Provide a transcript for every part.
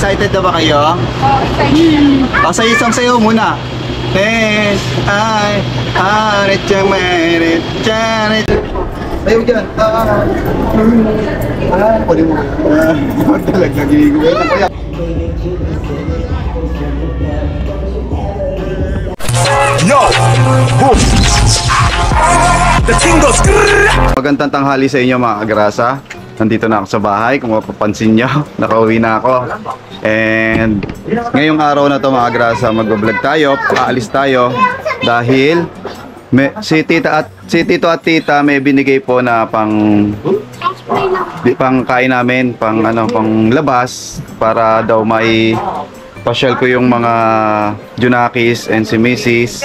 Excited na ba kayo? Oh, excited. Sa isang sayo muna. Ayaw dyan. Pwede mo. Magdalag nagiging na kaya. Yo! Boom! The king goes. Magandang tanghali sa inyo mga agrasa. Nandito na ako sa bahay. Kung mapapansin nyo, nakauwi na ako. And ngayong araw na to mga agrasa, mag-vlog tayo. Aalis tayo dahil si Tito at Tita may binigay po na pang kain namin, pang labas para daw may pasyal ko yung mga Junakis and si Mrs.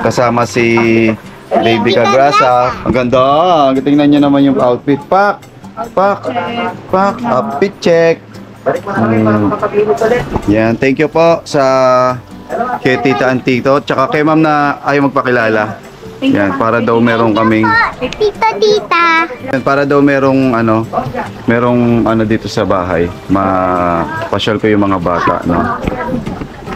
kasama si Baby Kagrasa. Ang ganda. Tingnan nyo naman yung outfit. Outfit check. Yan, thank you po sa kay Tita and Tito, tsaka kay Ma'am na ayaw magpakilala. Yan, para daw merong kaming Tita. yan, para daw merong dito sa bahay. Mapasyal ko yung mga bata, no?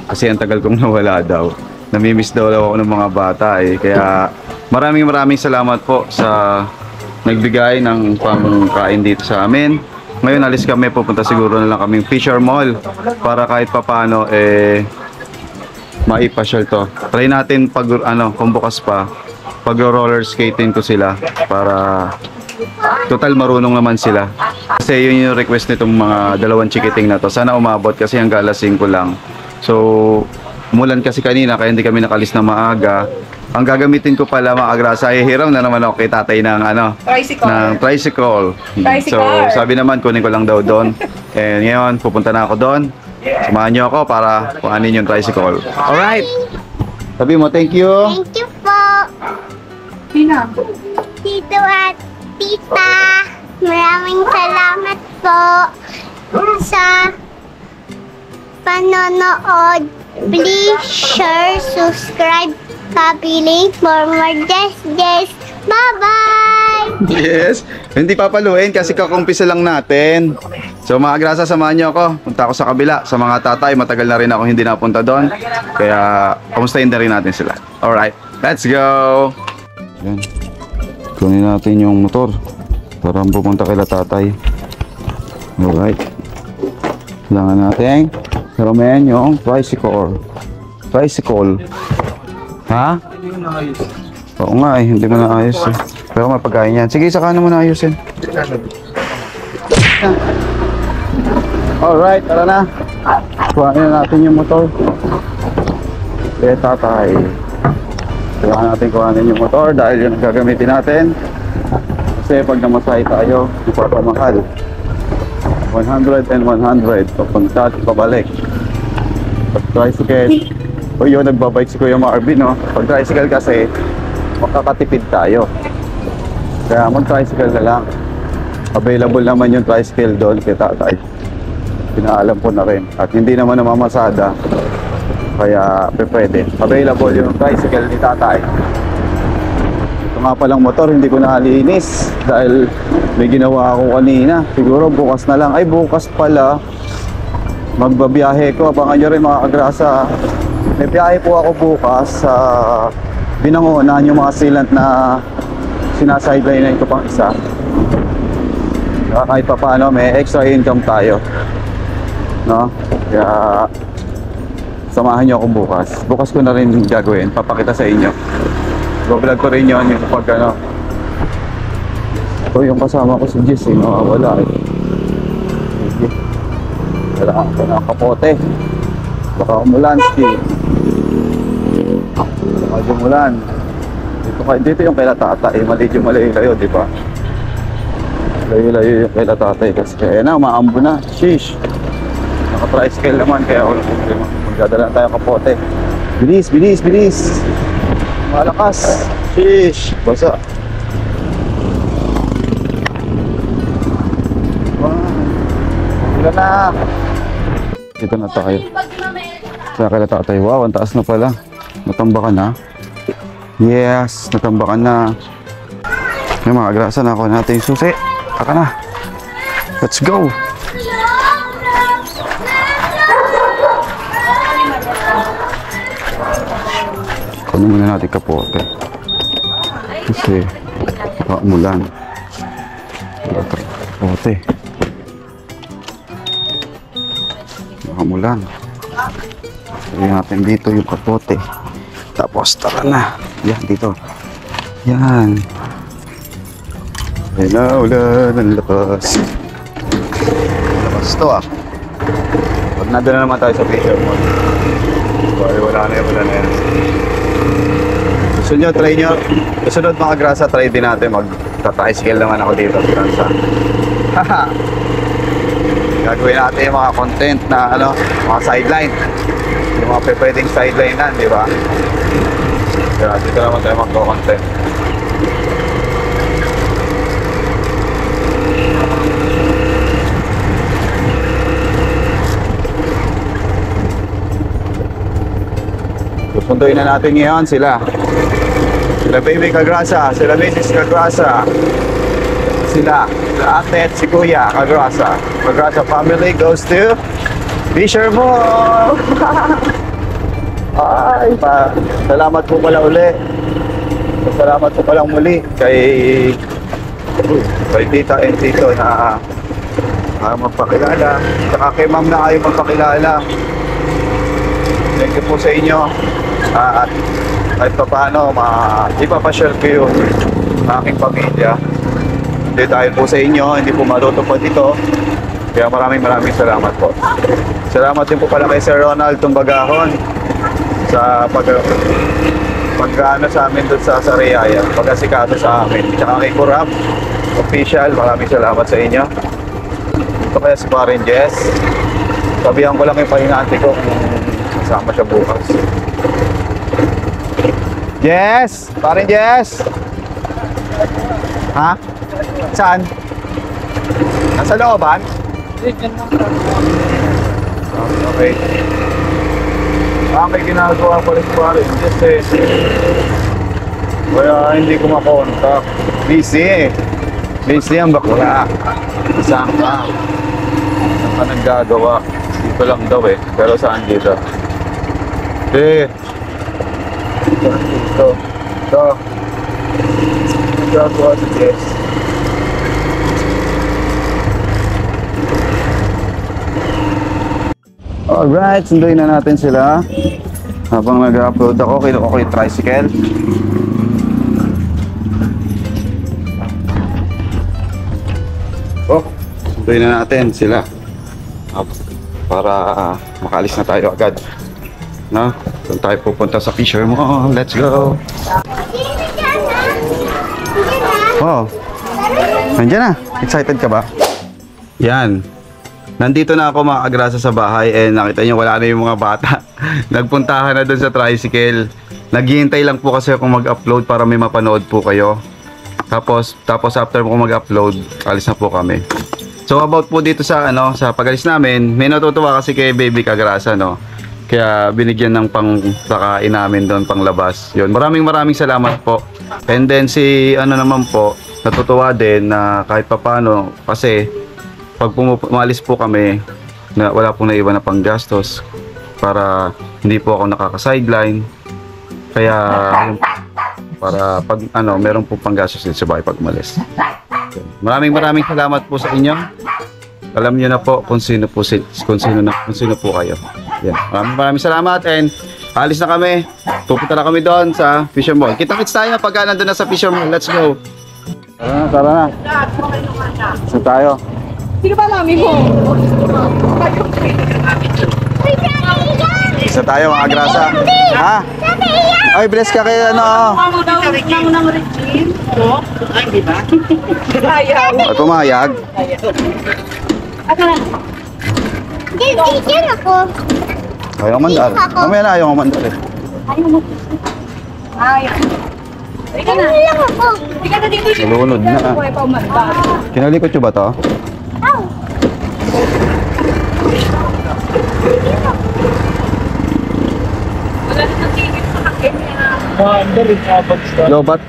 Kasi ang tagal kong nawala daw. Namimiss daw ako ng mga bata eh. Kaya maraming salamat po sa nagbigay ng pangkain dito sa amin. Ngayon alis kami, pupunta siguro na lang kaming Fisher Mall para kahit papano maipasyal to. Try natin pag kung bukas pa, pag roller skating ko sila para total marunong naman sila. Kasi yun yung request nitong mga dalawang chikiting na to. Sana umabot kasi ang galasing ko lang. So umulan kasi kanina kaya hindi kami nakalis na maaga. Ang gagamitin ko pala mga agrasa, hiram na naman ako kay tatay ng tricycle. So sabi naman kunin ko lang daw doon. And ngayon pupunta na ako doon. Samahan niyo ako para kuhanin yung tricycle. Alright. Sabi mo thank you. Thank you po. Tina. Tito at Tita. Maraming salamat po sa panonood. Please share, subscribe, copy link for more Just. Bye-bye! Yes. Hindi papaluin kasi kakumpisa lang natin. So mga agrasa, samahan niyo ako. Punta ako sa kabila. Sa mga tatay, matagal na rin ako hindi napunta doon. Kaya kamustahin na rin natin sila. Alright, let's go! Yan. Kunin natin yung motor para pupunta kila tatay. Alright. Kailangan natin karamihan yung tricycle. Ha? Oo nga eh, hindi mo na ayos eh. Pero may pagkain yan. Sige, saka mo na ayusin. Alright, tara na. Kuhanin na natin yung motor. Kaya tatay. Kailangan natin kuhanin yung motor dahil yun ang gagamitin natin. Kasi pag namasahe tayo, ipapamahal. 100 and 100. Papunta at pabalik. Pag tricycle, o yun, nagbabike si Kuya Marvin, no? Pag tricycle kasi, makakatipid tayo. Kaya mag-tricycle na lang. Available naman yung tricycle doon kay tatay. Pinaalam ko na rin. At hindi naman namamasada. Kaya pwede. Available yung tricycle ni tatay. Ito nga palang motor, hindi ko nakalinis. Dahil may ginawa ako kanina. Siguro bukas na lang. Ay, bukas pala. Magbabiyahe ko. Abangan nyo rin mga agrasa. May biyahe po ako bukas sa Binangonan, yung mga sealant na sinasideline ko pang isa. Kahit pa paano may extra income tayo, no? Kaya samahan nyo ako bukas. Bukas ko na rin gagawin, papakita sa inyo. Vlog ko rin yun yung pag yung kasama ko si Jess wala eh. Wala ako na kapote. Baka umulan, Steve. Baka umulan. Dito yung kay tatay. Maliit yung malayo, di ba? Layo yung kay tatay kasi kaya na, maambo na. Sheesh. Naka-tricycle naman kaya magdadala tayo kapote. Bilis. Malakas. Sheesh. Basa. Wala na. Dito na tayo. Sa kay tatay. Wow, ang taas na pala. Natambakan na. Yes, natambakan na. Yung mga agrasa na ako natin yung susi. Taka na. Let's go. Kunin muna natin kapote. Kasi umulan. Kapote. Umulan. Sabi natin dito yung kapote. Tapos tara na. Yan dito. Yan. Ay na ulan ang lakas. Lakas to ah. Pag nandun na naman tayo sa picture mo. Wala na yan. Gusto nyo, try nyo. Susunod mga grasa, try din natin. Mag-tricycle naman ako dito sa Transa. Haha. Gagawin natin yung mga content na ano, mga sideline. Yung mga pwedeng sideline na, di ba? Kaya dito naman tayo magko-content. Susunduin na natin ngayon sila Baby Kagrasa, sila Mrs. Kagrasa, sila ate at si Kuya Kagrasa. Kagrasa family goes to Fisher Mall. Ay pa, salamat po pala uli. Salamat po palang muli kay tita and tito na magpakilala, saka kay ma'am na ayaw magpakilala. Thank you po sa inyo. At kahit pa paano, ipapasyal ko yung aking pamilya. Hindi dahil po sa inyo, hindi po matutupad ito. Kaya maraming salamat po. Salamat din po pala kay Sir Ronald Tumbagahon sa pag-ano sa amin doon sa Sariaya, pag-asikaso sa amin. Tsaka kay Kurap official, maraming salamat sa inyo. Ito kaya si Parin Jess. Sabihan ko lang yung pahinante ko kung kasama siya bukas. Jess! Parin Jess! Ha? Saan? Nasa looban? Okay. May ginagawa pa rin Parin Jess eh. Kaya hindi ko makontak. Busy eh. Busy ang bakla. Saan ka? Saan ka naggagawa? Dito lang daw eh. Pero saan dito? Dito. Nagagawa si Jess. Alright, sunduin na natin sila. Habang nag-upload ako, kinuha ko yung tricycle. Sunduin na natin sila. Para makaalis na tayo agad. No? Doon tayo pupunta sa Fisher Mall. Let's go! Oh, nandiyan na. Excited ka ba? Yan. Nandito na ako mga kagrasa sa bahay and nakita nyo wala na yung mga bata. Nagpuntahan na doon sa tricycle. Naghihintay lang po kasi akong mag-upload para may mapanood po kayo. Tapos after ko mag-upload, alis na po kami. So about po dito sa sa pag-alis namin, may natutuwa kasi kay Baby Kagrasa, no. Kaya binigyan ng pangkakain namin doon, panglabas. Yun, maraming salamat po. And then si naman po, natutuwa din na kahit papano kasi pag umalis po kami, na wala pong naiwan na panggastos para hindi po ako nakaka-sideline. Kaya para pag meron po panggastos din sa bahay pag umalis. Maraming salamat po sa inyo. Alam niyo na po kung sino po kayo. Yan. Maraming salamat and alis na kami. Pupunta na kami doon sa Fisher Mall. Kita-kits tayo pag nandun na sa Fisher Mall. Let's go. Tara na. Isa tayo. Sino ba namin mo? Isa tayo mga grasa. Ha? Ay, bless ka kay Nang Regine. Ay, di ba? Ayaw. At pumayag. Ako na. Diyan ako. Ayaw mandal. Mamaya na ayaw mandal eh. Ayaw mo. Ayaw. Ika na. Lang ako. Ika na dito. Nalunod na. Kinalikot nyo ba to? Wala na tigil sa akin. Lobat.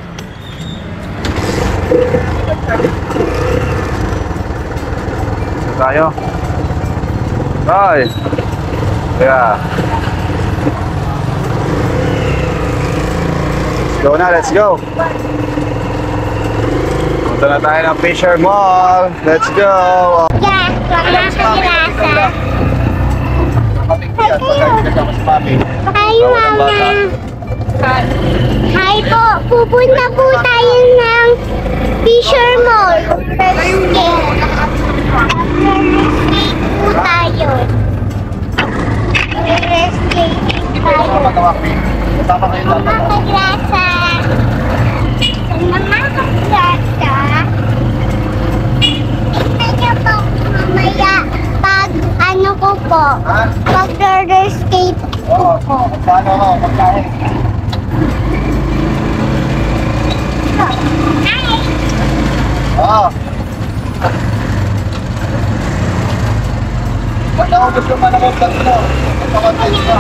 Tayo. Bye. Kaya. Go na, let's go. Punta na tayo ng Fisher Mall. Let's go. Yeah, mga kagrasa. Hi, Mama. Hi po. Pupunta po tayo ng Fisher Mall. Rest po tayo. Rest tayo. Tama kayo Mga kagrasa. Sa mga kagrasa, tingnan niyo po mamaya pag ano ko po, pag roller skate ko po. Paano ako? Magkain. Hi! Oo. Ba't ako gusto manood ng ito? Magpapatay ka.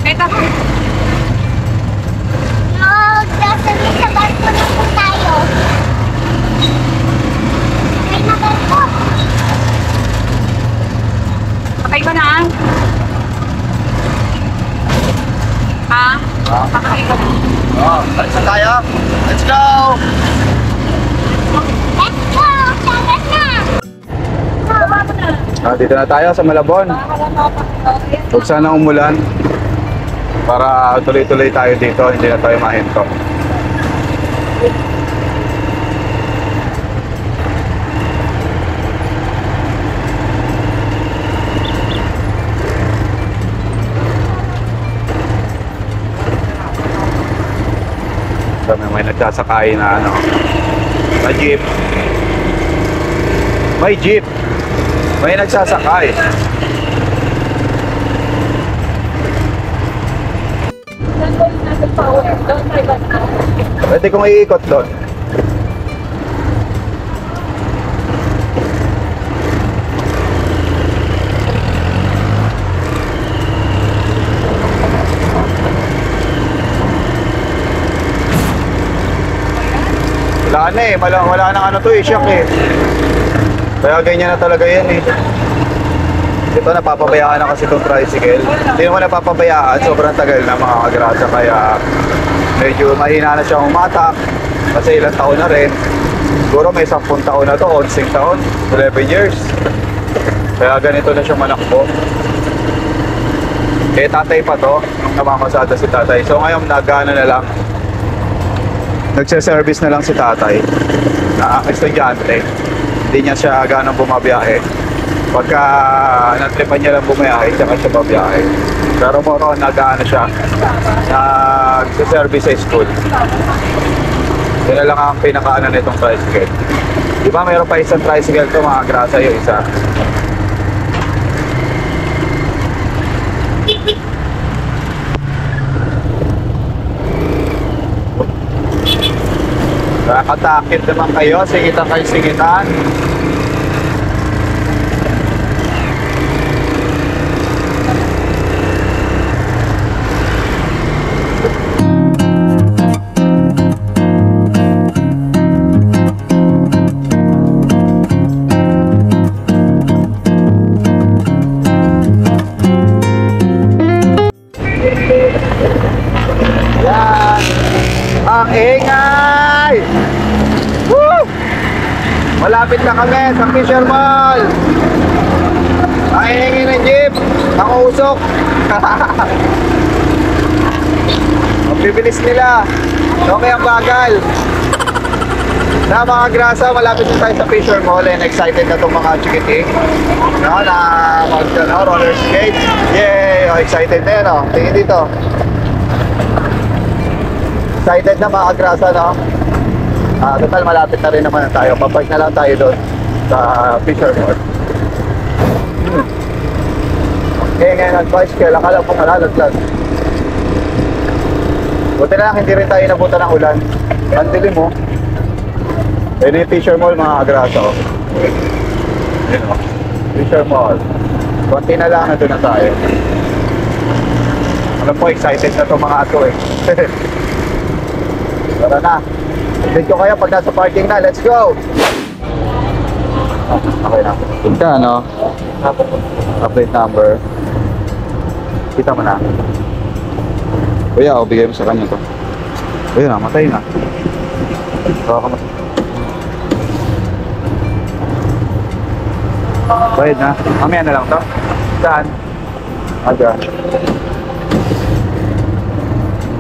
Ito. No, sasabi sa barko na po tayo. Ay, na barko. Patay ba na? Ha? Patay ba na? Oo. Alis na tayo. Let's go! Let's go! Tara na! Dito na tayo sa Malabon. Huwag sana umulan. Para tuloy-tuloy tayo dito. Hindi na tayo mahinto. May nagsasakay na ano, na jeep. May jeep. May nagsasakay. Saan ko yung nasa power? Don't try ba na? Pwede kong iikot doon. Wala na eh, wala nang ano to eh, shock eh. Kaya ganyan na talaga yan eh. Ito napapabayaan na kasi itong tricycle. Hindi naman napapabayaan, sobrang tagal na mga kagrasa. Kaya medyo mahina na siyang umatak. Kasi ilang taon na rin. Siguro may 10 taon na to, 11 taon, 11 years. Kaya ganito na siyang manakbo. Eh tatay pa to, namamasada si tatay. So ngayon nagana na lang. Nagse-service na lang si tatay na estudyante. Hindi niya siya ganang bumabiyahe. Pagka natripan niya lang bumabiyahe, saka siya babiyahe. Pero moro, nag-ano siya, nagse-service sa school. Yun na lang ang pinaka-ano nitong tricycle. Di ba mayroon pa isang tricycle to, mga grasa yung isa. Nakakatakit naman kayo, singitan kayo singitan. Yan! Ang ingay! Woo! Malapit na kami sa Fisher Mall. Ang ingay ng jeep. Ang usok. Ang bibilis nila. Okay ang bagal. Na mga grasa, malapit na tayo sa Fisher Mall and excited na itong mga chikiting. No, na roller skate. Yay! Oh, excited na yun. Oh. Tingin dito. Excited na mga grasa, no? Total malapit na rin naman tayo. Papark na lang tayo doon sa Fisher Mall. Okay, ngayon nag-bicycle. Akala ko malalaglag. Buti na lang hindi rin tayo nabutan ng ulan. Ang dilim mo. Ayun yung Fisher Mall mga agrasa. Ayun o. Fisher Mall. Konti na lang, nandun na tayo. Alam po, excited na itong mga ato eh. Tara na. Update ko kayo pag nasa parking na. Let's go! Okay na. Ika, no? Update number. Kita mo na. Kuya, o bigay mo sa kanya to. Ayun, namatay na. Bayad na. Mamaya na lang to. Saan? Aga.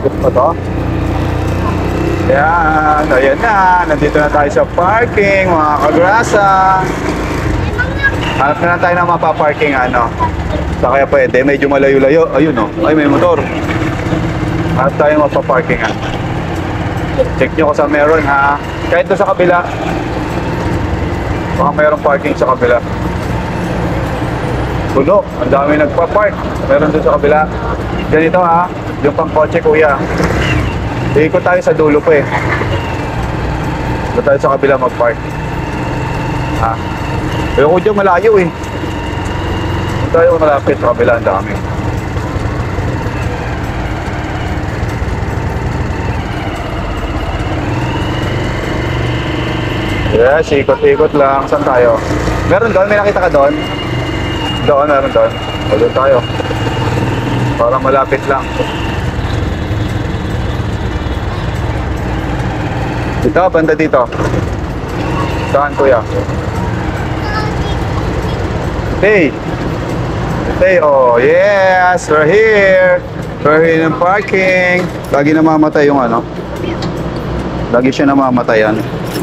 Gusto mo to? Ayan, ayan na. Nandito na tayo sa parking, mga kagrasa. Hanap na lang tayo ng mapaparking, ano. Sa kaya pwede, medyo malayo-layo. Ayun, oh. Ay, may motor. Hanap tayo mapaparking, ano. Check nyo kung saan meron, ha. Kahit doon sa kabila. Baka mayroong parking sa kabila. Puno, ang dami nagpa-park. Meron doon sa kabila. Ganito, ha. Yung pang kotse, kuya. Ikot tayo sa dulo pa eh. Ikot tayo sa kabila mag-park. Ha? Pero kung dyan malayo eh. Kung tayo malapit sa kabila, ang dami. Yes, ikot-ikot lang. Saan tayo? Meron doon? May nakita ka doon? Doon, meron doon. O, doon tayo. Parang malapit lang. Dito, banda dito. Saan, kuya? Hey! Hey, oh, yes! We're here! We're here in parking. Lagi namamatay yung ano. Lagi siya namamatay yan.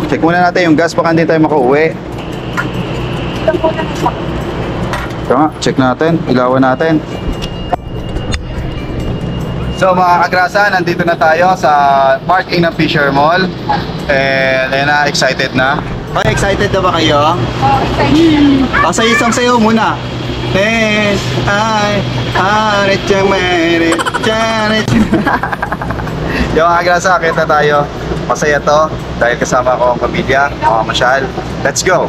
Check muna natin yung gas, baka hindi tayo makauwi. Tama, check natin. Ilawan natin. So mga kagrasa, nandito na tayo sa parking ng Fisher Mall. And ayun na, excited na. Okay, excited na ba kayo? Sayo isang sayo muna. Yung mga kagrasa, kita tayo. Masaya to dahil kasama ko ang pamilya, mga masyal. Let's go!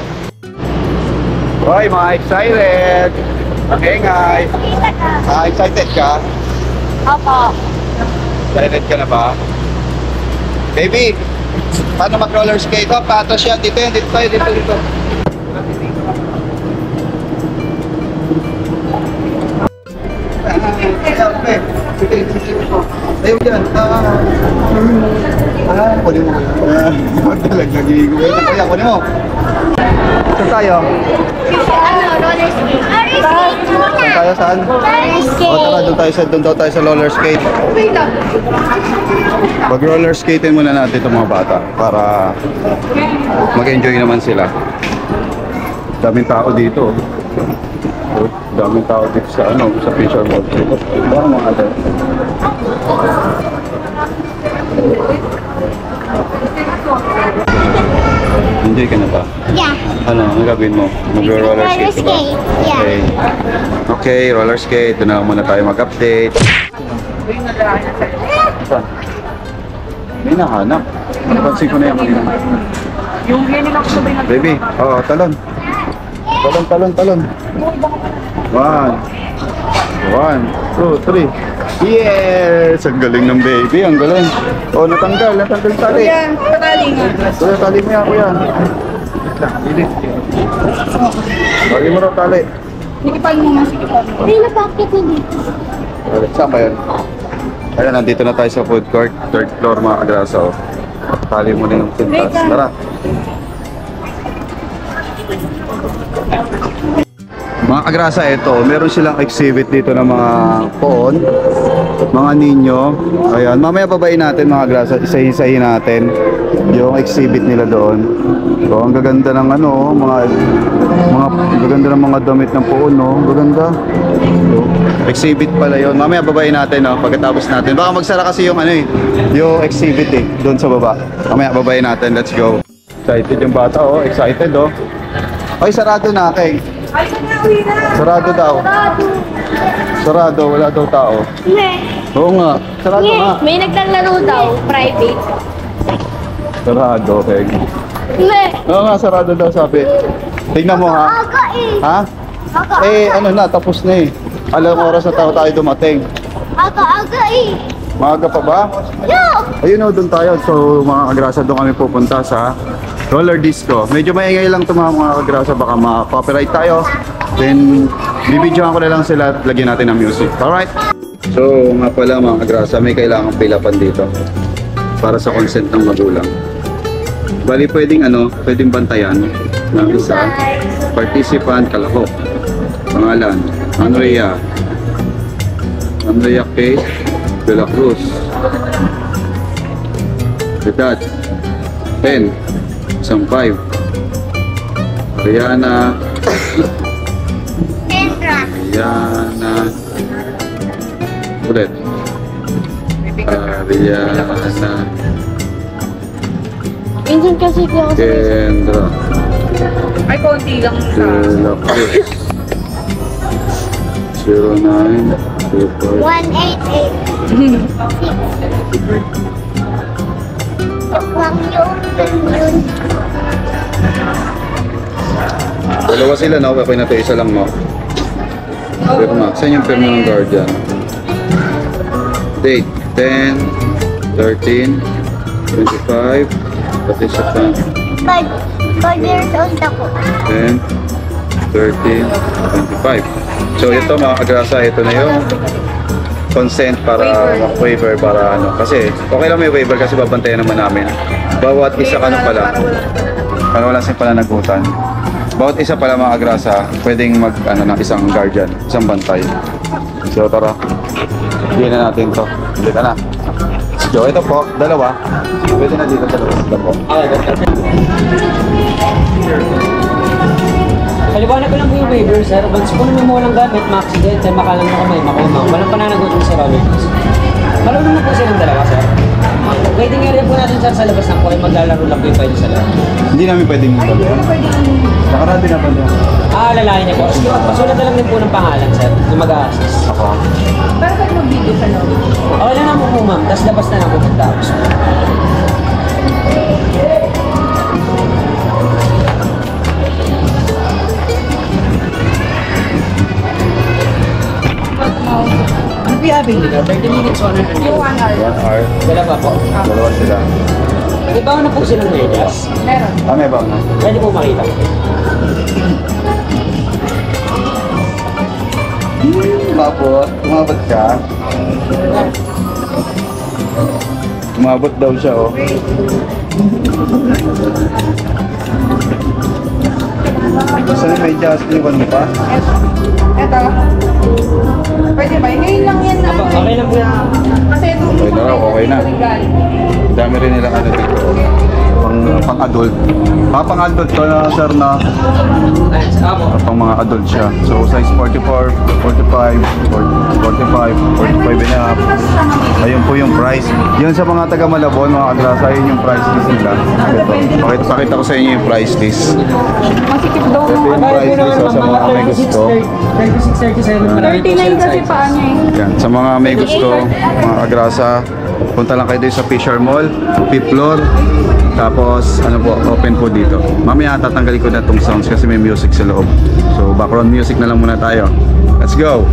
Hoy, mga excited! Mag-ingay! Excited ka? Opo. Excited ka na ba? Baby, paano mag-roller skate? Oh, patos yan. Dito yan, dito tayo, dito. Ayaw dyan. Kunin mo. Talagang nagiging. Kaya, kunin mo. Saan tayo? Roller skate. Saan tayo? Saan? Roller skate. O, tara, doon daw tayo sa roller skate. Mag-roller skatein muna natin itong mga bata para mag-enjoy naman sila. Daming tao dito. Daming tao dito sa sa Fisher Mall. Baka mga ate. Enjoy ka na ba? Yeah. Ano, ang gagawin mo? Mag-roller Roller skate ka ba? skate. Yeah. Okay. Okay, roller skate. Doon na muna tayo mag-update. Saan? May nahanap. Napansin ko na yung kanina. Yung ganyan ako sabay na. Baby, oo, talon. Talon. 1, 2, 3. Yes! Ang galing ng baby, ang galing. Oh, natanggal tali. Yan, patali nga. Kuya, tali mo yan, kuya. Tali mo raw tali. Sikipan mo nga, sikipan mo. Ay, napakit na dito. Saan ba yan? Ayan, nandito na tayo sa food court. 3rd floor, mga kagrasa. Oh. Tali mo na yung tintas. Tara. Mga kagrasa, ito, meron silang exhibit dito ng mga poon, mga ninyo. Ayan, mamaya babain natin mga kagrasa, isa-isahin natin yung exhibit nila doon. So, ang gaganda ng gaganda ng mga damit ng poon, no? Ang gaganda. So, exhibit pala yun. Mamaya babain natin, no? Pagkatapos natin. Baka magsara kasi yung yung exhibit doon sa baba. Mamaya babain natin, let's go. Excited yung bata, oh. Excited, oh. Ay, sarado na, Kay. Ay, uwi na. Sarado daw. Sarado, wala daw tao. Oo nga, sarado nga. May naglalaro daw, private. Sarado, okay. Oo nga, sarado daw sabi. Tingnan mo ha. Aga eh. Ha? Aga. Eh, ano na, tapos na eh. Alam oras na tayo dumating. Aga eh. Maaga pa ba? Yo! Ayun o, doon tayo. So, mga kagrasa, doon kami pupunta sa roller disco. Medyo maingay lang ito mga kagrasa, baka ma-copyright tayo. Then, bibidyohan ko na lang sila at lagyan natin ng music. Alright? So, nga pala mga kagrasa, may kailangang pilapan dito para sa consent ng magulang. Bali, pwedeng bantayan ng isa, participant, kalahok. Pangalan, Andrea K. De la Cruz. Edad, 10, 5. Ariana ulit. Ariana Minsan kasi di ako Kendra Ay, konti lang De la Cruz. 09 188. Huwag niyo yun. Dalawa sila, no? Okay na ito, isa lang, no? Pirma. Saan yung pirma ng guardian? Date, 10, 13, 25, participant, 5 years old ako. 10, 13, 25. So ito mga kagrasa, ito na yung consent para waiver para ano. Kasi okay lang may waiver kasi babantayan naman namin. Bawat isa para wala siyang pananagutan. Bawat isa pala mga kagrasa, pwedeng mag ng isang guardian, isang bantay. So tara, hindi na natin to. Dito na. So ito po, dalawa. Pwede na dito dalawa. Ito po. Paliwanag ko lang po yung waiver, sir. Once po naman mo walang gamit, ma-accident, ay makalang na kamay, makumang. Walang pananagot sa roller coaster. Marunong na po silang dalawa, sir. Waiting area po natin, sir, sa labas ng coin. Maglalaro lang po yung pwede sa loob. Hindi namin pwedeng bantayan. Nakaraan din na bantayan. Lalahin niya po. Pasulat na lang din po ng pangalan, sir. Yung mag-a-assist. Ako. Pero pag mag-video sa loob. Okay lang naman po, ma'am. Tapos labas na lang po pagtapos. Ano po yung abil nila? 30 minutes, 100 minutes. 1 hour. 1 hour. Dalawa po. Dalawa sila. May baon na po silang medyas. Meron. May ba na? Pwede po makita. Tapos, umabot siya. Umabot daw siya, oh. Saan may just iwan mo pa? Ito. Pwede ba? Ngayon lang yan na. Okay lang po. Kasi ito. Okay na raw, okay na. Ang dami rin nilang ano dito. Pang adult. Pang adult to na, sir, na. Ayun, sa apo. Pang mga adult siya. So, size 44, 45, 45 and a half. Ayun po yung price. Yun sa mga taga Malabon, mga kagrasa, yun yung price list nila. Ito. Pakita ko sa inyo yung price list. Masikip daw Ito mo. yung price list so, sa mga may gusto. 36, 37. 39 kasi paano eh. Yan. Sa mga may gusto, mga kagrasa, punta lang kayo dito sa Fisher Mall, 5th floor. Tapos, ano po, open po dito. Mamaya tatanggalin ko na itong sounds kasi may music sa loob. So, background music na lang muna tayo. Let's go!